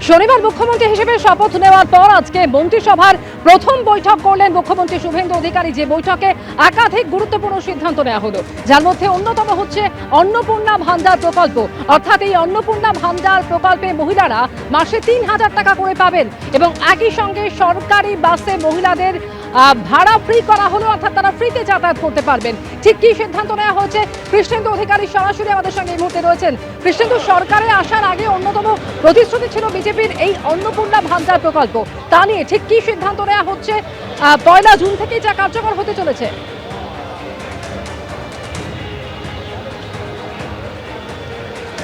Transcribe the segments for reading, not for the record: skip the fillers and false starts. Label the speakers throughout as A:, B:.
A: শনিবার মুখ্যমন্ত্রী হিসেবে শপথ নেওয়ার পর আজকে মন্ত্রিসভার প্রথম বৈঠক করলেন মুখ্যমন্ত্রী শুভেন্দু অধিকারী। যে বৈঠকে একাধিক গুরুত্বপূর্ণ সিদ্ধান্ত নেওয়া হলো, যার মধ্যে অন্যতম হচ্ছে অন্নপূর্ণা ভান্ডার প্রকল্প। অর্থাৎ এই অন্নপূর্ণা ভান্ডার প্রকল্পে মহিলারা মাসে ৩,০০০ টাকা করে পাবেন এবং একই সঙ্গে সরকারি বাসে মহিলাদের ভাড়া ফ্রি করা হলো, অর্থাৎ তারা ফ্রিতে যাতায়াত করতে পারবেন। ঠিক কি সিদ্ধান্ত নেওয়া হয়েছে, কৃষ্ণেন্দু অধিকারী সরাসরি আমাদের সঙ্গে এই মুহূর্তে রয়েছেন। কৃষ্ণেন্দু, সরকারে আসার আগে অন্যতম প্রতিশ্রুতি ছিল বিজেপির এই অন্নপূর্ণা ভান্ডার প্রকল্প, তা নিয়ে ঠিক কি সিদ্ধান্ত নেওয়া হচ্ছে? ১ জুন থেকেই যা কার্যকর হতে চলেছে।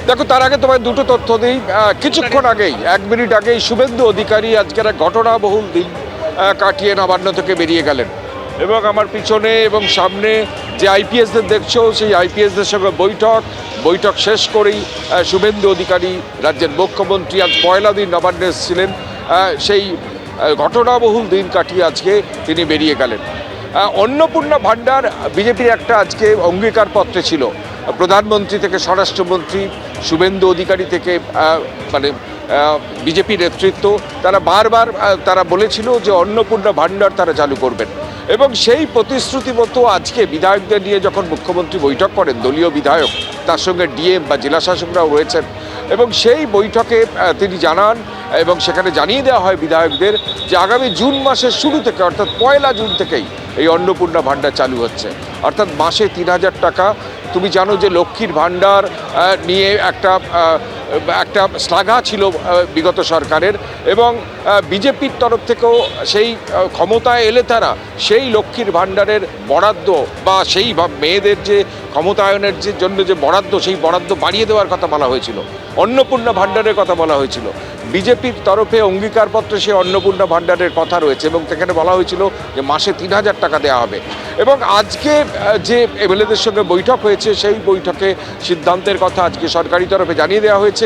B: দেখো, তার আগে তোমায় দুটো তথ্য দিই। কিছুক্ষণ আগেই, 1 মিনিট আগেই শুভেন্দু অধিকারী আজকের এক ঘটনাবহুল দিন কাটিয়ে নবান্ন থেকে বেরিয়ে গেলেন এবং আমার পিছনে এবং সামনে যে আইপিএসদের দেখছো, সেই আইপিএসদের সঙ্গে বৈঠক শেষ করেই শুভেন্দু অধিকারী রাজ্যের মুখ্যমন্ত্রী আজ 1লা দিন নবান্নে এসেছিলেন। সেই ঘটনাবহুল দিন কাটিয়ে আজকে তিনি বেরিয়ে গেলেন। অন্নপূর্ণা ভান্ডার বিজেপির একটা আজকে অঙ্গীকারপত্রে ছিল। প্রধানমন্ত্রী থেকে স্বরাষ্ট্রমন্ত্রী, শুভেন্দু অধিকারী থেকে বিজেপি নেতৃত্ব, তারা বারবার তারা বলেছিল যে অন্নপূর্ণা ভান্ডার তারা চালু করবেন এবং সেই প্রতিশ্রুতি মতো আজকে বিধায়কদের নিয়ে যখন মুখ্যমন্ত্রী বৈঠক করেন, দলীয় বিধায়ক, তার সঙ্গে ডিএম বা জেলা শাসকরাও রয়েছেন এবং সেই বৈঠকে তিনি জানান এবং সেখানে জানিয়ে দেওয়া হয় বিধায়কদের যে আগামী জুন মাসের শুরু থেকে, অর্থাৎ 1লা জুন থেকেই এই অন্নপূর্ণা ভান্ডার চালু হচ্ছে, অর্থাৎ মাসে ৩,০০০ টাকা। তুমি জানো যে লক্ষ্মীর ভান্ডার নিয়ে একটা শ্লাঘা ছিল বিগত সরকারের এবং বিজেপির তরফ থেকেও সেই ক্ষমতায় এলে তারা সেই লক্ষ্মীর ভান্ডারের বরাদ্দ বা সেই মেয়েদের যে ক্ষমতায়নের জন্য যে বরাদ্দ, সেই বরাদ্দ বাড়িয়ে দেওয়ার কথা বলা হয়েছিল, অন্নপূর্ণা ভান্ডারের কথা বলা হয়েছিল। বিজেপির তরফে অঙ্গীকারপত্রে সেই অন্নপূর্ণা ভান্ডারের কথা রয়েছে এবং সেখানে বলা হয়েছিল যে মাসে ৩,০০০ টাকা দেওয়া হবে। এবং আজকে যে এমএলএদের সঙ্গে বৈঠক হয়েছে, সেই বৈঠকে সিদ্ধান্তের কথা আজকে সরকারি তরফে জানিয়ে দেওয়া হয়েছে